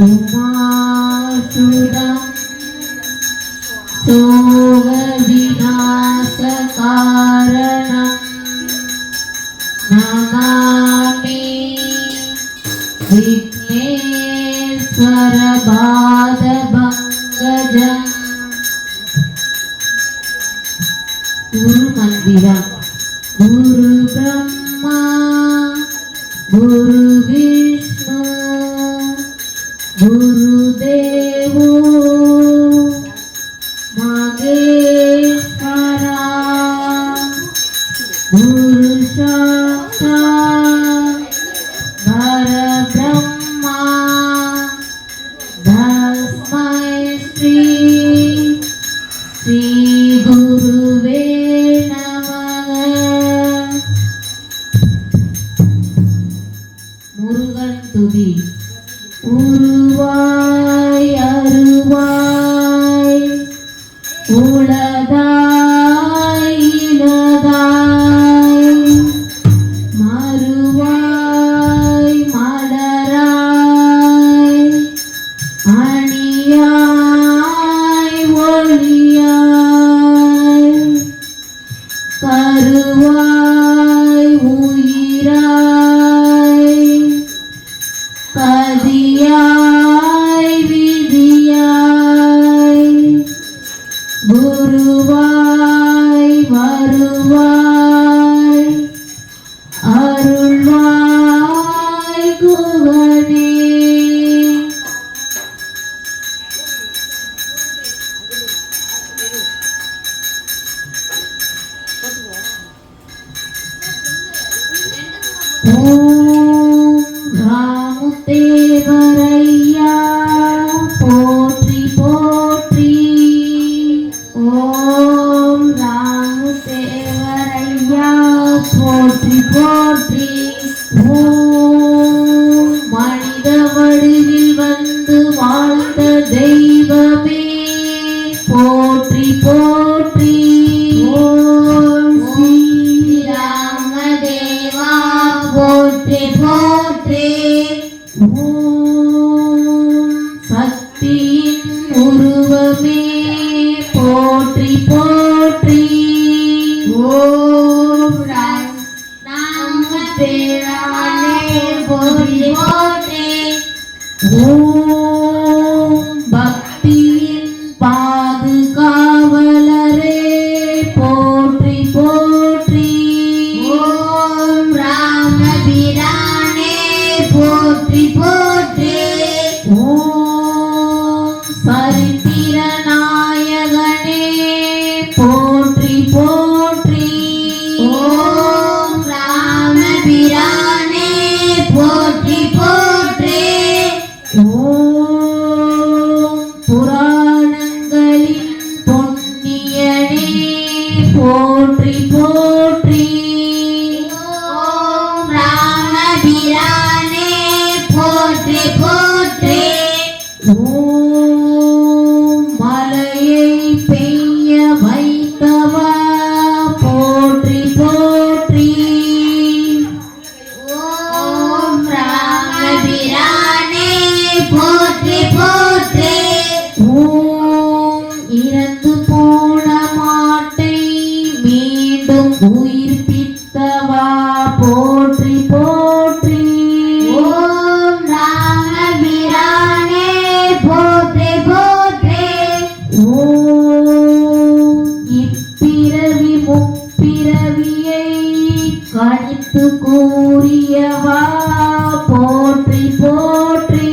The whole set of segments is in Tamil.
உமாசுதம் சோக விநாச காரணம் நமாமி விக்னேஸ்வர பாத பங்கஜம். குரு மந்திரம். குரு பிரம்மா குரு விஷ்ணு குரு தேவோ மகேஸ்வரா குரு சாக்ஷாத் பரபிரம்மா தஸ்மை ஸ்ரீ ஸ்ரீ குருவே நமக. முருகன் துதி. உருவாய் அருவாய் உளதாய் இலதாய் மறுவாய் மலராய் அணியாய் ஒளியாய் கருவாய் உயிராய் கதியாய் விதியாய் குருவாய் வருவாய் அருள்வாய் குகனே. ஓம் ராமுதேவரையா போற்றி போற்றி. ஓம் ராமுதேவரையா போற்றி போற்றி. ஓம் மனித வடிவில் வந்து வாழ்ந்த தெய்வமே போற்றி போற்றி. ஓம் ஸ்ரீராமதேவா போற்றி போற்றி. ஓம் சக்தியின் உருவமே போற்றி போற்றி. ஓம் ராமதேவானே போற்றி போற்றி. ஓம் பக்தியின் பாதுகாவலரே போற்றி போற்றி. ஓம் ராமபிரானே போற்றி போற்றி. ஓம் சரித்திர நாயகனே போற்றி போற்றி. ஓம் ராமபிரானே போற்றி போற்றி. ஓம் புராணங்களின் பொன்னியனே போற்றி போற்றி. ஓம் ராமபிரானே போற்றி போற்றி. ஓம் மலையை பெய்ய வைத்தவா போற்றி போற்றி. ஓம் ராமபிரானே போற்றி போற்றி. ஓம் இறந்து போன மாட்டை மீண்டும் உயிர்ப்பித்தவா போற்றி போற்றி. ஓம் ராமபிரானே போற்றி போற்றி. ஓம் இப்பிறவி முப்பிறவியை கணித்து கூறியவா போற்றி போற்றி.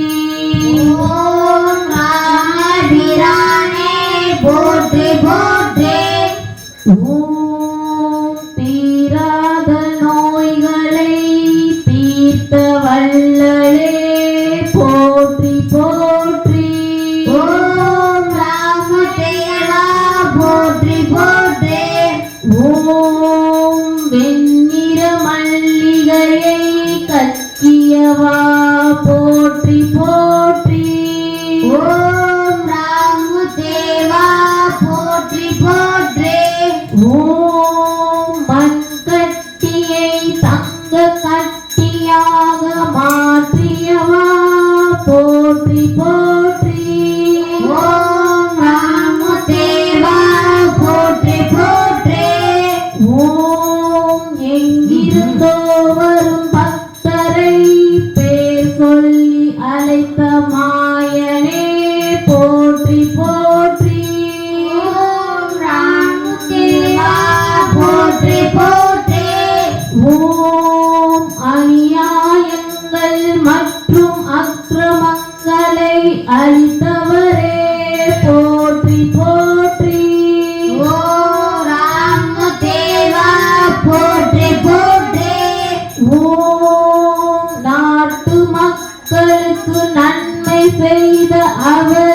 ஓம் ராமபிரானே போற்றி போற்றி. ஓம் தீராத நோய்களை தீர்த்த வல்லலே போற்றி போற்றி. ஓம் ராமதேவா போற்றி போற்றி. ஓம் வெண்ணிற மல்லிகையை கக்கியவா போற்றி போற்றி. ஓம் ராமதேவா போற்றி போற்றி. ஓம் மண்கட்டியை தங்க கட்டியாக மாற்றியவா போற்றி போற்றி. அக்கிரமங்களை அழித்தவரே போற்றி போற்றி. ஓ ராமதேவா போற்றி போற்றி. ஓம் நாட்டு மக்களுக்கு நன்மை செய்த அவர்